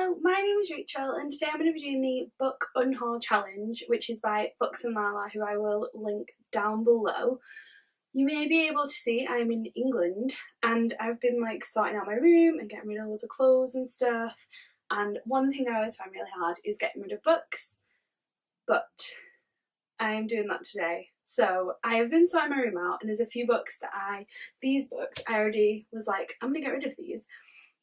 Hello, my name is Rachel and today I'm going to be doing the book Unhaul challenge, which is by BooksandLala, who I will link down below. You may be able to see I'm in England and I've been sorting out my room and getting rid of loads of clothes and stuff, and one thing I always find really hard is getting rid of books, but I'm doing that today. So I have been sorting my room out and there's a few books that these books I already was like, I'm going to get rid of these.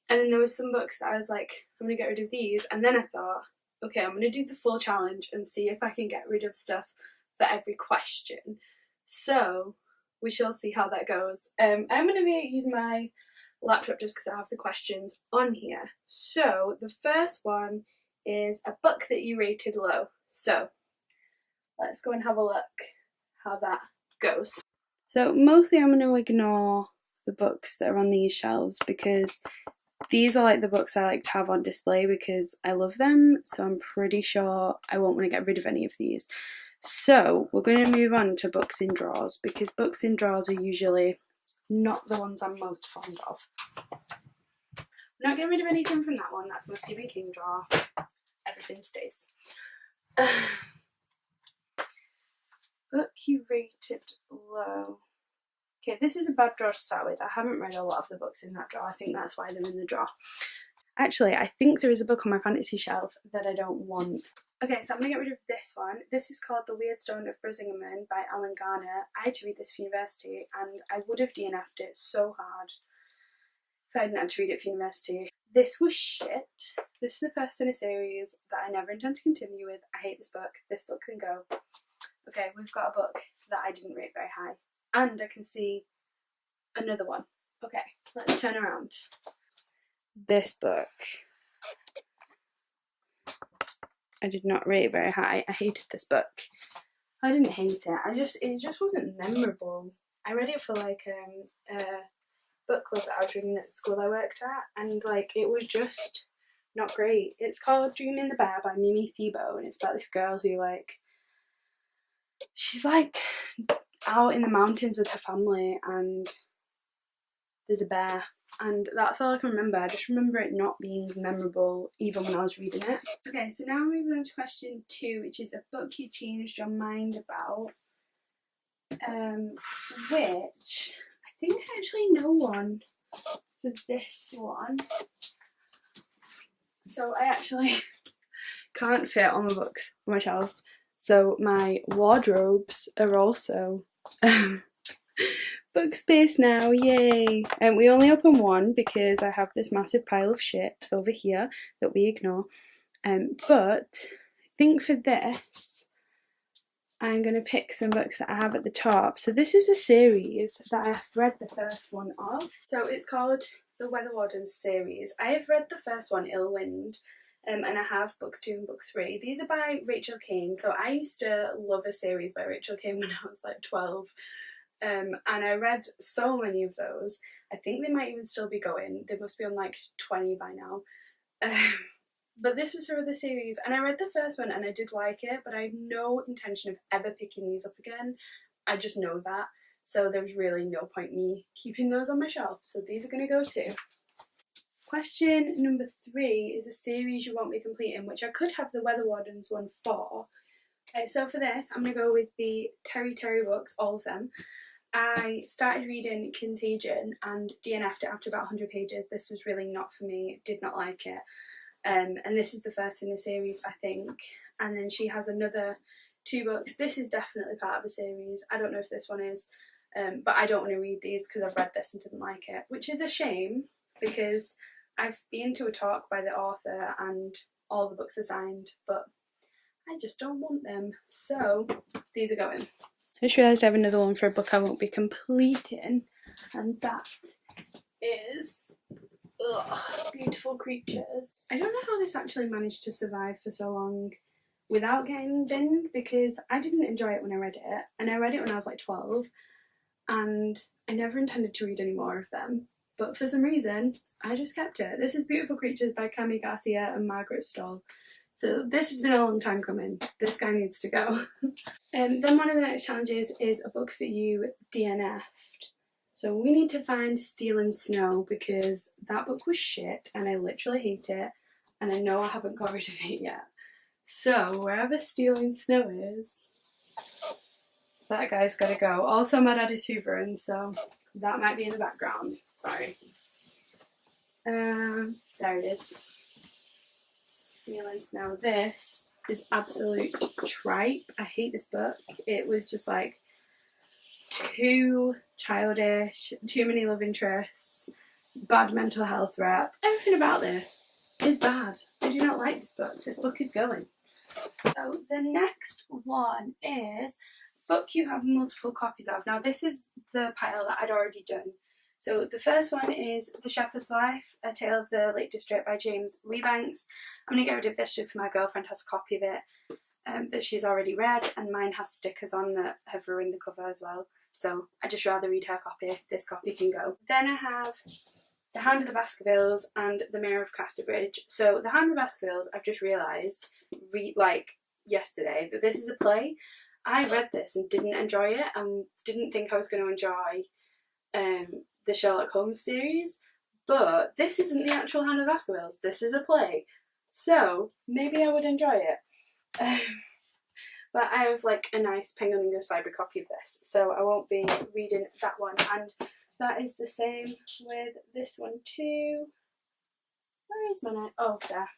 And then there was some books that I was like, I'm going to get rid of these. And then I thought, okay, I'm going to do the full challenge and see if I can get rid of stuff for every question. So we shall see how that goes. I'm going to be using my laptop just because I have the questions on here. So the first one is a book that you rated low. So let's go and have a look how that goes. So mostly I'm going to ignore the books that are on these shelves because these are the books I like to have on display because I love them, so I'm pretty sure I won't want to get rid of any of these. So we're going to move on to books in drawers because books in drawers are usually not the ones I'm most fond of. I'm not getting rid of anything from that one, that's my Stephen King drawer. Everything stays. Book you rated low. Okay, this is a bad drawer to start with. I haven't read a lot of the books in that drawer. I think that's why they're in the drawer. Actually, I think there is a book on my fantasy shelf that I don't want. Okay, so I'm going to get rid of this one. This is called The Weird Stone of Brisingamen by Alan Garner. I had to read this for university and I would have DNF'd it so hard if I hadn't had to read it for university. This was shit. This is the first in a series that I never intend to continue with. I hate this book. This book can go. Okay, we've got a book that I didn't rate very high. And I can see another one. Okay, let's turn around. This book I did not rate very high. I hated this book. I didn't hate it. It just wasn't memorable. I read it for a book club that I was reading at the school I worked at, and it was just not great. It's called Dreaming the Bear by Mimi Thibault, and it's about this girl who she's out in the mountains with her family and there's a bear, and that's all I can remember. I just remember it not being memorable even when I was reading it. Okay, so now we're moving on to question 2, which is a book you changed your mind about, which I think I actually know one for this one. So I actually can't fit all my books on my shelves, so my wardrobes are also book space now, yay! We only open one because I have this massive pile of shit over here that we ignore. But I think for this, I'm going to pick some books that I have at the top. So this is a series that I've read the first one of. So it's called the Weather Wardens series. I have read the first one, Ill Wind, and I have books 2 and book 3. These are by Rachel Kane. So I used to love a series by Rachel Kane when I was 12. And I read so many of those. I think they might even still be going. They must be on 20 by now. But this was her other series, and I read the first one and I did like it, but I have no intention of ever picking these up again. I just know that. So there's really no point me keeping those on my shelf. So these are going to go too. Question number 3 is a series you won't be completing, which I could have the Weather Wardens one for. Okay, so for this, I'm going to go with the Terry books, all of them. I started reading Contagion and DNF'd it after about 100 pages. This was really not for me, did not like it. And this is the first in the series, I think. And then she has another 2 books. This is definitely part of a series. I don't know if this one is, but I don't want to read these because I've read this and didn't like it, which is a shame because I've been to a talk by the author and all the books are signed, but I just don't want them. So these are going. I just realised I have another one for a book I won't be completing, and that is Beautiful Creatures. I don't know how this actually managed to survive for so long without getting binned, because I didn't enjoy it when I read it, and I read it when I was 12, and I never intended to read any more of them, but for some reason I just kept it. This is Beautiful Creatures by Cami Garcia and Margaret Stoll. So this has been a long time coming. This guy needs to go. Then one of the next challenges is a book that you DNF'd. So we need to find Steel and Snow because that book was shit and I literally hate it. and I know I haven't got rid of it yet. So wherever Stealing Snow is, that guy's gotta go. Also, my dad is hoovering, so that might be in the background. Sorry. There it is. Stealing Snow. This is absolute tripe. I hate this book. It was just like too childish, too many love interests, bad mental health rep. Everything about this is bad. I do not like this book. This book is going. So the next one is book you have multiple copies of. Now this is the pile that I'd already done. So the first one is The Shepherd's Life, A Tale of the Lake District by James Rebanks. I'm going to get rid of this just because my girlfriend has a copy of it that she's already read, and mine has stickers on that have ruined the cover as well. So I'd just rather read her copy. This copy can go. Then I have The Hound of the Baskervilles and The Mayor of Casterbridge. So The Hound of the Baskervilles, I've just realised, like yesterday, that this is a play. I read this and didn't enjoy it and didn't think I was going to enjoy the Sherlock Holmes series, but this isn't the actual Hound of the Baskervilles. This is a play. So maybe I would enjoy it. But I have like a nice Penguin English Library copy of this, so I won't be reading that one. And that is the same with this one too. Where is my knife? Oh, there.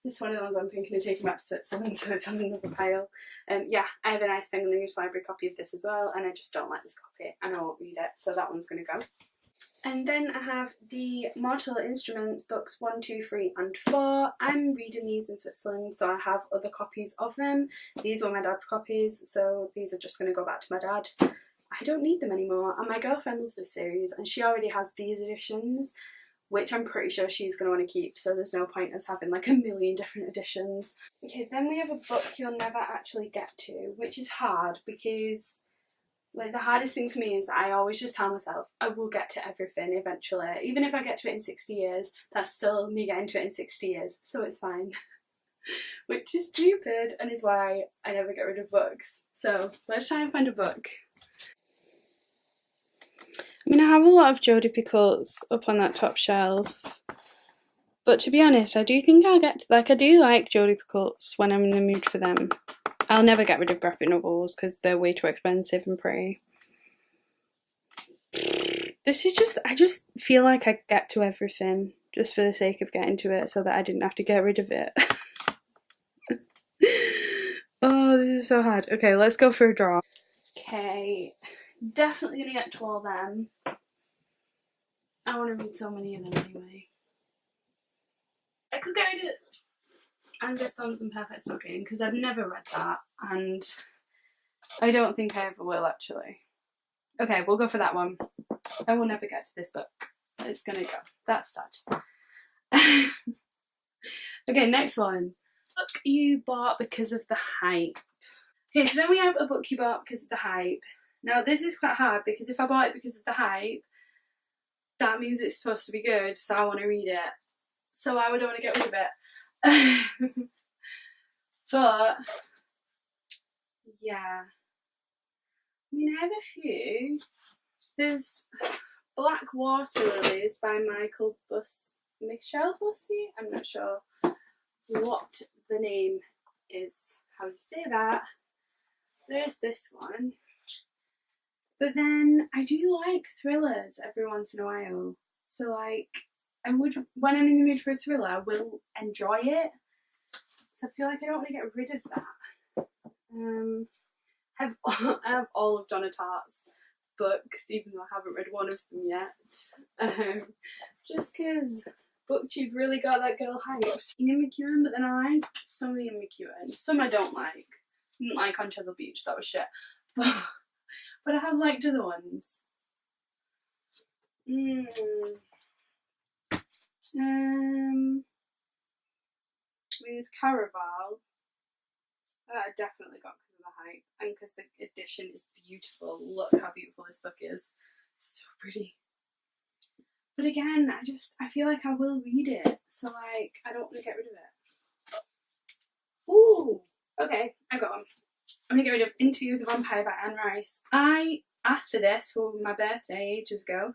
This is one of the ones I'm thinking of taking back to Switzerland, so it's on another pile. Yeah, I have a nice Penguin English Library copy of this as well, and I just don't like this copy, and I won't read it, so that one's going to go. And then I have the Mortal Instruments books 1, 2, 3 and 4. I'm reading these in Switzerland, so I have other copies of them. These were my dad's copies, so these are just going to go back to my dad. I don't need them anymore, and my girlfriend loves this series, and she already has these editions, which I'm pretty sure she's going to want to keep, so there's no point us having like a million different editions. Okay, then we have a book you'll never actually get to, which is hard because like the hardest thing for me is that I always just tell myself I will get to everything eventually. Even if I get to it in 60 years, that's still me getting to it in 60 years, so it's fine. Which is stupid and is why I never get rid of books. So let's try and find a book. I mean, I have a lot of Jodi Picoults up on that top shelf, but to be honest, I do think I'll get to, like, I do like Jodi Picoults when I'm in the mood for them. I'll never get rid of graphic novels because they're way too expensive and pretty. This is just, I just feel like I get to everything just for the sake of getting to it so that I didn't have to get rid of it. Oh, this is so hard. Okay, let's go for a draw. Okay, definitely gonna get to all them. I want to read so many of them anyway. I could get rid of Angus Sons and Perfect Stocking because I've never read that and I don't think I ever will actually. Okay, we'll go for that one. I will never get to this book. It's gonna go. That's sad. Okay, next one. Book you bought because of the hype. Okay, so then we have a book you bought because of the hype. Now this is quite hard because if I bought it because of the hype, that means it's supposed to be good, so I want to read it. So I would want to get rid of it. But yeah, I mean I have a few. There's Black Water Lilies by Michel Bussy. I'm not sure what the name is, how to say that. There's this one. But then I do like thrillers every once in a while. So like I would, when I'm in the mood for a thriller, I will enjoy it. So I feel like I don't want to get rid of that. I have all of Donna Tartt's books, even though I haven't read one of them yet. Just because BookTube really got that girl hyped. Ian McEwan, but then I like some of Ian McEwan. Some I don't like. Didn't like On Chesil Beach, that was shit. But I have liked other ones. There's Caraval. I definitely got because of the hype and because the edition is beautiful. Look how beautiful this book is. It's so pretty. But again, I feel like I will read it, so like I don't want to get rid of it. Ooh, okay, I got one. I'm gonna get rid of Interview with the Vampire by Anne Rice. I asked for this for my birthday ages ago,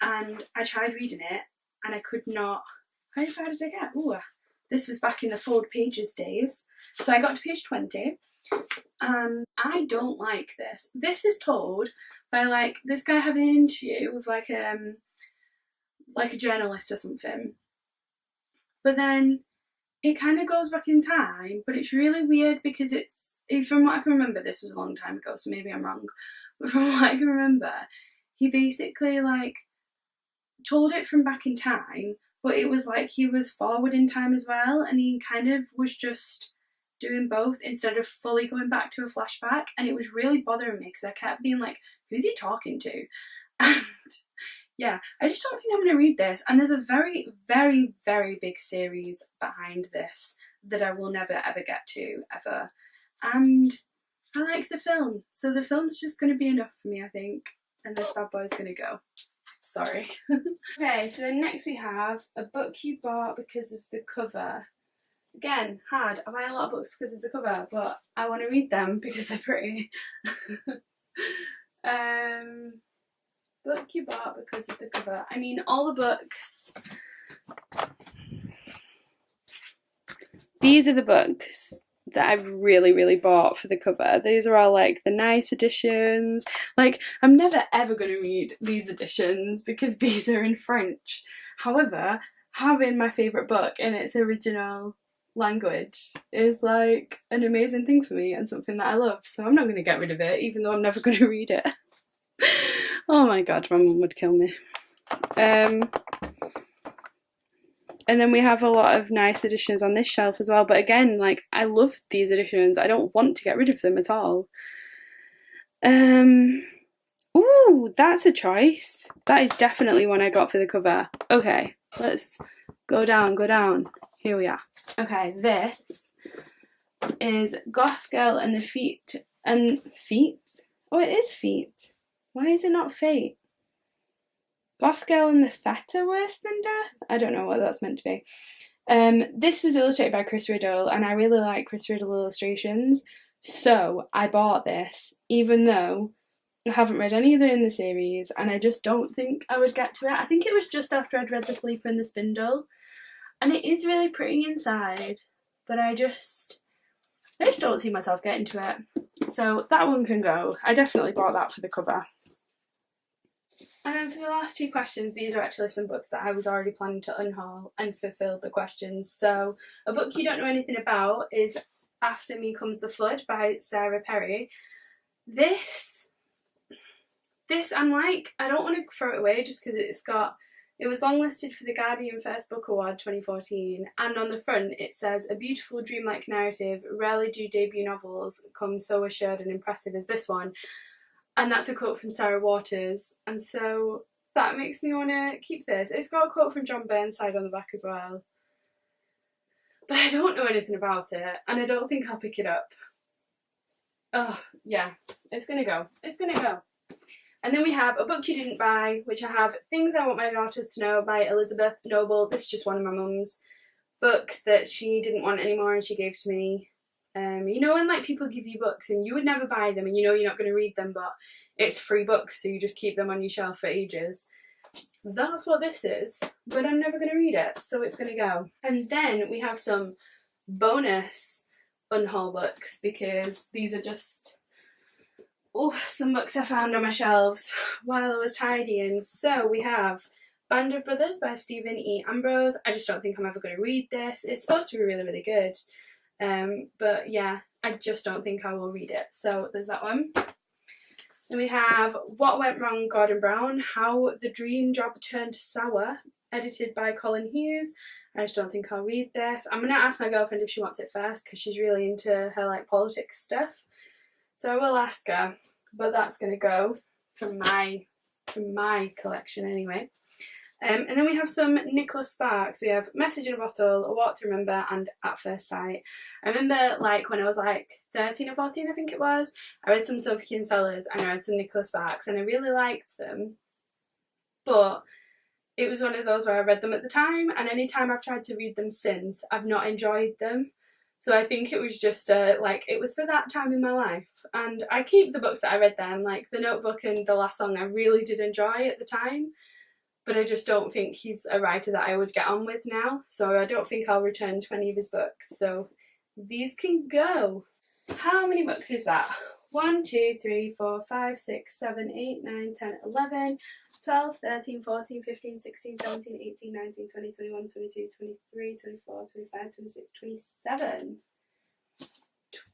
and I tried reading it, and I could not. How far did I get? Ooh, this was back in the fold pages days. So I got to page 20 and I don't like this. This is told by like this guy having an interview with like a journalist or something. But then it kind of goes back in time, but it's really weird because it's from what I can remember, this was a long time ago, so maybe I'm wrong, but from what I can remember, he basically like told it from back in time, but it was like he was forward in time as well, and he kind of was just doing both instead of fully going back to a flashback, and it was really bothering me because I kept being like, who's he talking to? And yeah, I just don't think I'm going to read this, and there's a very, very, very big series behind this that I will never ever get to, ever. And I like the film, so the film's just going to be enough for me, I think, and this bad boy's going to go. Sorry. Okay, so then next we have a book you bought because of the cover. Again, hard. I buy a lot of books because of the cover, but I want to read them because they're pretty. Book you bought because of the cover. I mean, all the books. These are the books that I've really, really bought for the cover. These are all like the nice editions. Like, I'm never ever going to read these editions because these are in French. However, having my favourite book in its original language is like an amazing thing for me and something that I love. So I'm not going to get rid of it, even though I'm never going to read it. Oh my god, my mum would kill me. And then we have a lot of nice editions on this shelf as well. But again, like, I love these editions. I don't want to get rid of them at all. Ooh, that's a choice. That is definitely one I got for the cover. Okay, let's go down, go down. Here we are. Okay, this is Goth Girl and the Feet. And feet? Oh, it is feet. Why is it not fate? Goth Girl and the Feta Worse Than Death? I don't know what that's meant to be. This was illustrated by Chris Riddle, and I really like Chris Riddle illustrations, so I bought this, even though I haven't read any of them in the series, and I just don't think I would get to it. I think it was just after I'd read The Sleeper and the Spindle, and it is really pretty inside, but I just don't see myself getting to it. So that one can go. I definitely bought that for the cover. And then for the last two questions, these are actually some books that I was already planning to unhaul and fulfilled the questions. So a book you don't know anything about is After Me Comes the Flood by Sarah Perry. This I'm like, I don't want to throw it away just because it was longlisted for the Guardian First Book Award 2014, and on the front it says, a beautiful dreamlike narrative, rarely do debut novels come so assured and impressive as this one. And that's a quote from Sarah Waters, and so that makes me want to keep this. It's got a quote from John Burnside on the back as well. But I don't know anything about it, and I don't think I'll pick it up. Oh, yeah, it's gonna go. It's gonna go. And then we have A Book You Didn't Buy, which I have Things I Want My Daughters to Know by Elizabeth Noble. This is just one of my mum's books that she didn't want anymore and she gave to me. You know when like people give you books and you would never buy them and you know you're not going to read them, but it's free books so you just keep them on your shelf for ages. That's what this is, but I'm never going to read it, so it's going to go. And then we have some bonus unhaul books because these are just some books I found on my shelves while I was tidying. So we have Band of Brothers by Stephen E. Ambrose. I just don't think I'm ever going to read this. It's supposed to be really, really good. But yeah, I just don't think I will read it. So there's that one. Then we have What Went Wrong, Gordon Brown, How the Dream Job Turned Sour, edited by Colin Hughes. I just don't think I'll read this. I'm going to ask my girlfriend if she wants it first because she's really into her like politics stuff. So I will ask her, but that's going to go from my collection anyway. And then we have some Nicholas Sparks. We have Message in a Bottle, A Walk to Remember, and At First Sight. I remember like when I was like 13 or 14, I think it was, I read some Sophie Kinsellers and I read some Nicholas Sparks and I really liked them. But it was one of those where I read them at the time, and any time I've tried to read them since, I've not enjoyed them. So I think it was just like, it was for that time in my life. And I keep the books that I read then, like The Notebook and The Last Song I really did enjoy at the time. but I just don't think he's a writer that I would get on with now, so I don't think I'll return 20 of his books, so these can go. How many books is that? 1, 2, 3, 4, 5, 6, 7, 8, 9, 10, 11, 12, 13, 14, 15, 16, 17, 18, 19, 20, 21, 22, 23, 24, 25, 26, 27.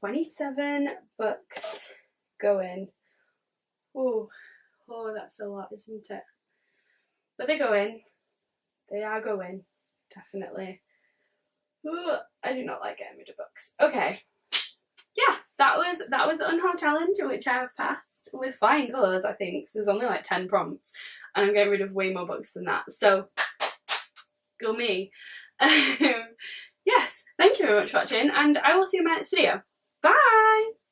27 books going. Oh, that's a lot, isn't it? But they're going. They are going. Definitely. Ugh, I do not like getting rid of books. Okay. Yeah, that was the Unhaul challenge, which I have passed with flying colours, I think. So there's only like 10 prompts, and I'm getting rid of way more books than that. So, go me. Yes, thank you very much for watching, and I will see you in my next video. Bye!